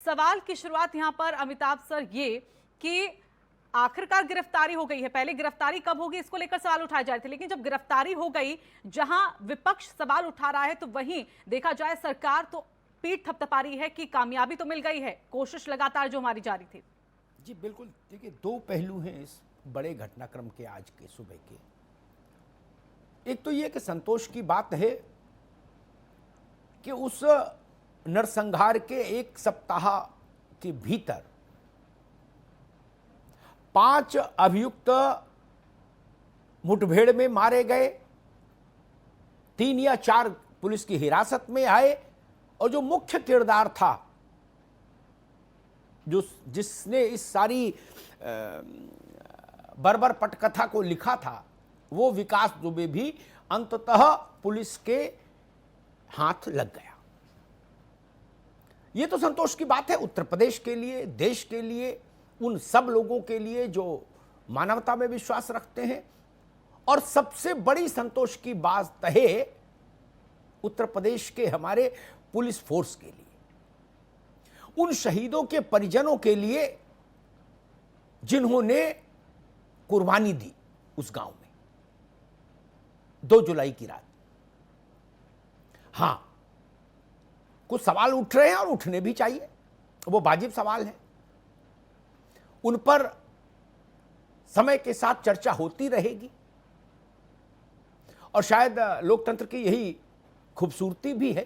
सवाल की शुरुआत यहां पर अमिताभ सर ये कि आखिरकार गिरफ्तारी हो गई है। पहले गिरफ्तारी कब होगी इसको लेकर सवाल उठाए जा रहे थे, लेकिन जब गिरफ्तारी हो गई, जहां विपक्ष सवाल उठा रहा है तो वहीं देखा जाए सरकार तो पीठ थपथपा रही है कि कामयाबी तो मिल गई है, कोशिश लगातार जो हमारी जारी थी। जी बिल्कुल, देखिए दो पहलू हैं इस बड़े घटनाक्रम के आज के सुबह के। एक तो ये कि संतोष की बात है कि उस नरसंहार के एक सप्ताह के भीतर 5 अभियुक्त मुठभेड़ में मारे गए, 3 या 4 पुलिस की हिरासत में आए, और जो मुख्य किरदार था, जिसने इस सारी बर्बर पटकथा को लिखा था, वो विकास दुबे भी अंततः पुलिस के हाथ लग गया। ये तो संतोष की बात है उत्तर प्रदेश के लिए, देश के लिए, उन सब लोगों के लिए जो मानवता में विश्वास रखते हैं। और सबसे बड़ी संतोष की बात है उत्तर प्रदेश के हमारे पुलिस फोर्स के लिए, उन शहीदों के परिजनों के लिए जिन्होंने कुर्बानी दी उस गांव में 2 जुलाई की रात। हां, कुछ सवाल उठ रहे हैं और उठने भी चाहिए, वो वाजिब सवाल है, उन पर समय के साथ चर्चा होती रहेगी। और शायद लोकतंत्र की यही खूबसूरती भी है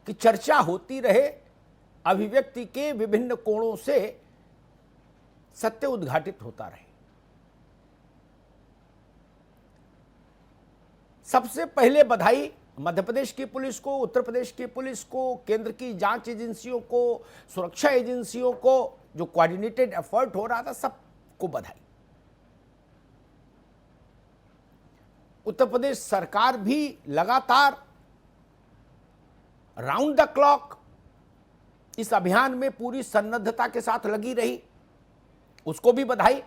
कि चर्चा होती रहे, अभिव्यक्ति के विभिन्न कोणों से सत्य उद्घाटित होता रहे। सबसे पहले बधाई मध्य प्रदेश की पुलिस को, उत्तर प्रदेश की पुलिस को, केंद्र की जांच एजेंसियों को, सुरक्षा एजेंसियों को, जो कोऑर्डिनेटेड एफर्ट हो रहा था, सबको बधाई। उत्तर प्रदेश सरकार भी लगातार राउंड द क्लॉक इस अभियान में पूरी सन्नद्धता के साथ लगी रही, उसको भी बधाई।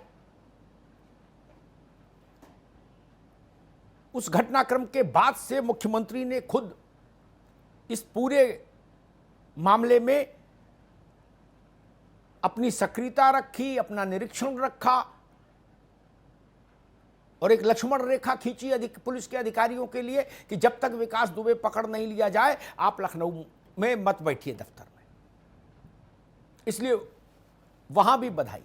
उस घटनाक्रम के बाद से मुख्यमंत्री ने खुद इस पूरे मामले में अपनी सक्रियता रखी, अपना निरीक्षण रखा और एक लक्ष्मण रेखा खींची पुलिस के अधिकारियों के लिए कि जब तक विकास दुबे पकड़ नहीं लिया जाए, आप लखनऊ में मत बैठिए दफ्तर में। इसलिए वहां भी बधाई।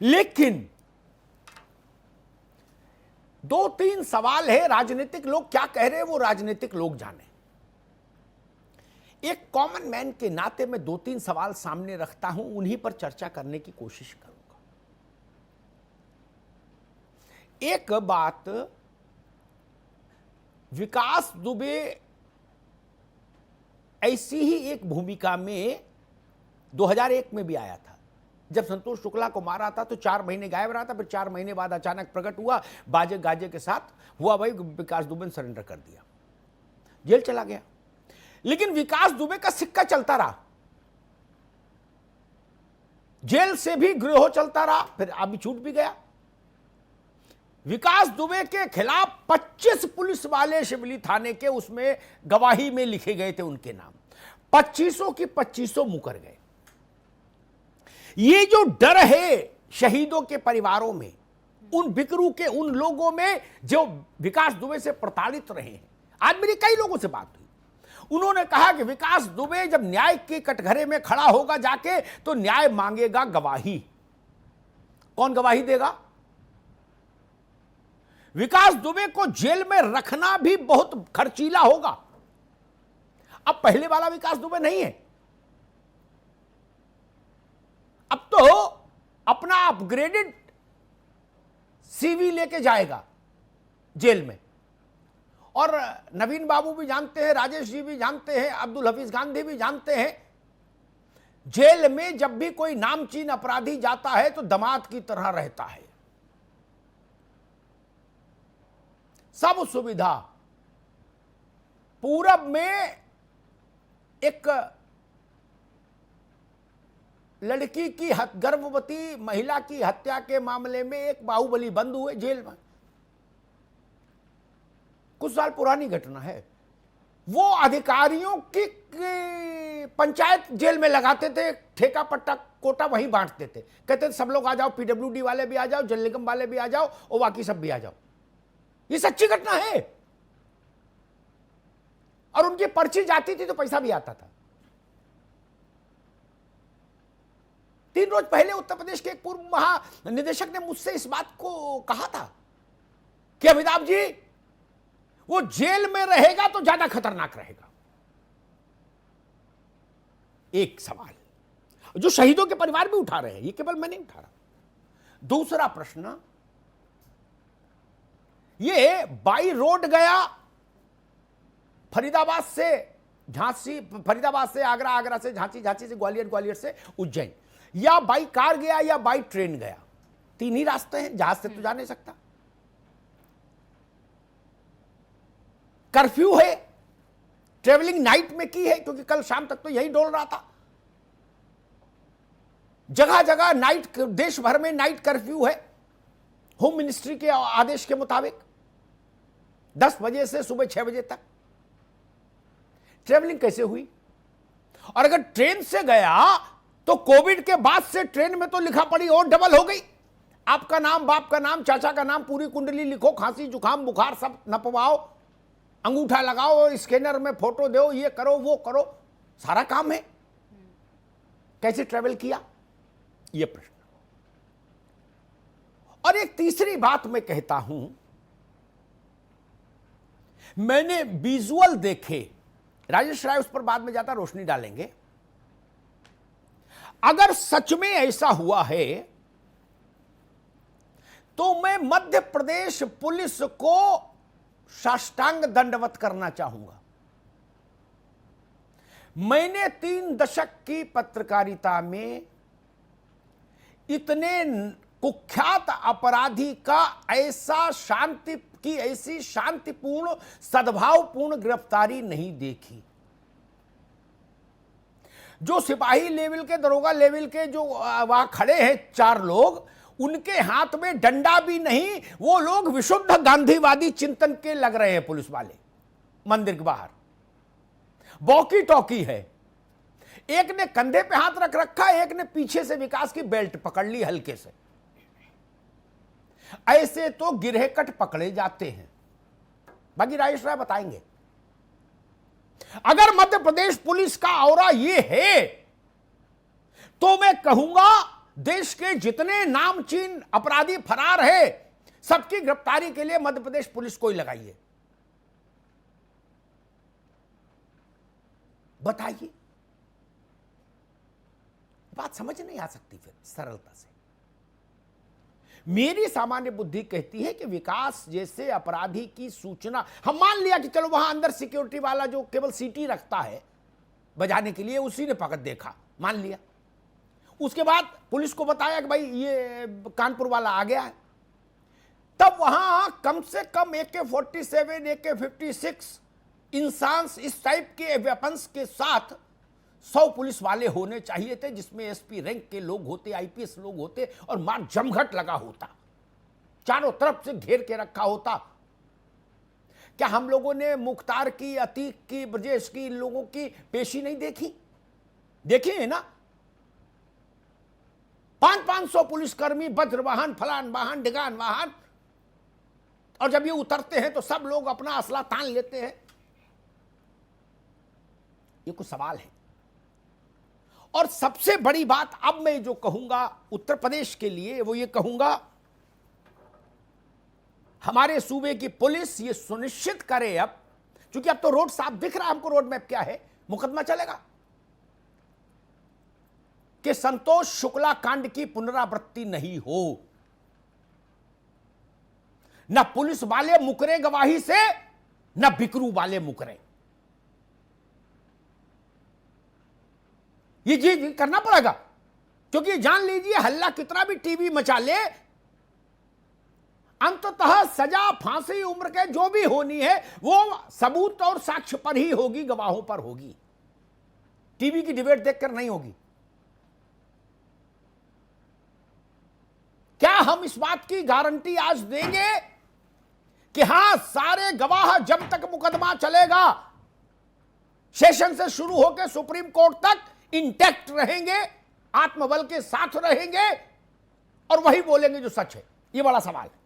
लेकिन 2-3 सवाल है, राजनीतिक लोग क्या कह रहे हैं वो राजनीतिक लोग जाने। एक कॉमन मैन के नाते मैं 2-3 सवाल सामने रखता हूं, उन्हीं पर चर्चा करने की कोशिश करूंगा। एक बात, विकास दुबे ऐसी ही एक भूमिका में 2001 में भी आया था। जब संतोष शुक्ला को मारा था तो 4 महीने गायब रहा था, फिर 4 महीने बाद अचानक प्रकट हुआ, बाजे गाजे के साथ हुआ, भाई विकास दुबे ने सरेंडर कर दिया, जेल चला गया। लेकिन विकास दुबे का सिक्का चलता रहा, जेल से भी गिरोह चलता रहा, फिर अभी छूट भी गया। विकास दुबे के खिलाफ 25 पुलिस वाले शिवली थाने के उसमें गवाही में लिखे गए थे उनके नाम, 25 की 25 मुकर गए। ये जो डर है शहीदों के परिवारों में, उन बिकरू के उन लोगों में जो विकास दुबे से प्रताड़ित रहे हैं। आज मेरी कई लोगों से बात हुई, उन्होंने कहा कि विकास दुबे जब न्याय के कटघरे में खड़ा होगा जाके तो न्याय मांगेगा गवाही। कौन गवाही देगा? विकास दुबे को जेल में रखना भी बहुत खर्चीला होगा। अब पहले वाला विकास दुबे नहीं है, अब तो अपना अपग्रेडेड सीवी लेके जाएगा जेल में। और नवीन बाबू भी जानते हैं, राजेश जी भी जानते हैं, अब्दुल हफीज गांधी भी जानते हैं, जेल में जब भी कोई नामचीन अपराधी जाता है तो दामाद की तरह रहता है, सब सुविधा। पूरब में एक लड़की की गर्भवती महिला की हत्या के मामले में एक बाहुबली बंद हुए जेल में, कुछ साल पुरानी घटना है। वो अधिकारियों की पंचायत जेल में लगाते थे, ठेका पट्टा कोटा वहीं बांटते थे, कहते थे सब लोग आ जाओ, पीडब्ल्यूडी वाले भी आ जाओ, जल निगम वाले भी आ जाओ और बाकी सब भी आ जाओ। ये सच्ची घटना है। और उनकी पर्ची जाती थी तो पैसा भी आता था। 3 रोज पहले उत्तर प्रदेश के एक पूर्व महानिदेशक ने मुझसे इस बात को कहा था कि अमिताभ जी, वो जेल में रहेगा तो ज्यादा खतरनाक रहेगा। एक सवाल जो शहीदों के परिवार भी उठा रहे हैं, ये केवल मैं नहीं उठा रहा। दूसरा प्रश्न, ये बाई रोड गया फरीदाबाद से झांसी, फरीदाबाद से आगरा, आगरा से झांसी, झांसी से ग्वालियर, ग्वालियर से उज्जैन, या बाई कार गया या बाई ट्रेन गया। 3 ही रास्ते हैं, जहाज से तो जा नहीं सकता। कर्फ्यू है, ट्रेवलिंग नाइट में की है, क्योंकि कल शाम तक तो यही डोल रहा था। जगह जगह नाइट, देश भर में नाइट कर्फ्यू है, होम मिनिस्ट्री के आदेश के मुताबिक 10 बजे से सुबह 6 बजे तक। ट्रेवलिंग कैसे हुई? और अगर ट्रेन से गया तो कोविड के बाद से ट्रेन में तो लिखा पड़ी और डबल हो गई। आपका नाम, बाप का नाम, चाचा का नाम, पूरी कुंडली लिखो, खांसी जुकाम बुखार सब नपवाओ, अंगूठा लगाओ और स्कैनर में फोटो दो, ये करो वो करो, सारा काम है। कैसे ट्रेवल किया, ये प्रश्न। और एक तीसरी बात मैं कहता हूं, मैंने विजुअल देखे, राजेश राय उस पर बाद में जाता रोशनी डालेंगे। अगर सच में ऐसा हुआ है तो मैं मध्य प्रदेश पुलिस को साष्टांग दंडवत करना चाहूंगा। मैंने 3 दशक की पत्रकारिता में इतने कुख्यात अपराधी का ऐसी शांतिपूर्ण सद्भावपूर्ण गिरफ्तारी नहीं देखी। जो सिपाही लेवल के, दरोगा लेवल के जो वहां खड़े हैं 4 लोग, उनके हाथ में डंडा भी नहीं, वो लोग विशुद्ध गांधीवादी चिंतन के लग रहे हैं। पुलिस वाले मंदिर के बाहर वॉकी टॉकी है, एक ने कंधे पे हाथ रख रखा, एक ने पीछे से विकास की बेल्ट पकड़ ली हल्के से। ऐसे तो गिरहकट पकड़े जाते हैं। बाकी राजेश राय बताएंगे। अगर मध्य प्रदेश पुलिस का औरा ये है तो मैं कहूंगा देश के जितने नामचीन अपराधी फरार है, सबकी गिरफ्तारी के लिए मध्य प्रदेश पुलिस को ही लगाइए। बताइए, बात समझ नहीं आ सकती फिर सरलता से। मेरी सामान्य बुद्धि कहती है कि विकास जैसे अपराधी की सूचना, हम मान लिया कि चलो वहां अंदर सिक्योरिटी वाला जो केवल सीटी रखता है बजाने के लिए, उसी ने पकड़ देखा, मान लिया। उसके बाद पुलिस को बताया कि भाई ये कानपुर वाला आ गया है, तब वहां कम से कम AK-47, AK-56 इंसान इस टाइप के वेपन्स के साथ 100 पुलिस वाले होने चाहिए थे, जिसमें SP रैंक के लोग होते, IPS लोग होते, और मार जमघट लगा होता, चारों तरफ से घेर के रखा होता। क्या हम लोगों ने मुख्तार की, अतीक की, ब्रजेश की, इन लोगों की पेशी नहीं देखी? देखी है ना। 500-500 पुलिसकर्मी, वज्र वाहन, फलान वाहन, डिगान वाहन, और जब ये उतरते हैं तो सब लोग अपना असला तान लेते हैं। ये कुछ सवाल है। और सबसे बड़ी बात अब मैं जो कहूंगा उत्तर प्रदेश के लिए, वो ये कहूंगा, हमारे सूबे की पुलिस ये सुनिश्चित करे अब, क्योंकि अब तो रोड साफ दिख रहा है हमको, रोड मैप क्या है, मुकदमा चलेगा, कि संतोष शुक्ला कांड की पुनरावृत्ति नहीं हो। न पुलिस वाले मुकरे गवाही से, न बिकरू वाले मुकरे। ये चीज करना पड़ेगा, क्योंकि जान लीजिए हल्ला कितना भी टीवी मचा ले, अंततः सजा, फांसी, उम्र के जो भी होनी है वो सबूत और साक्ष्य पर ही होगी, गवाहों पर होगी, टीवी की डिबेट देखकर नहीं होगी। क्या हम इस बात की गारंटी आज देंगे कि हां सारे गवाह जब तक मुकदमा चलेगा सेशन से शुरू होकर सुप्रीम कोर्ट तक इंटैक्ट रहेंगे, आत्मबल के साथ रहेंगे और वही बोलेंगे जो सच है? ये बड़ा सवाल है।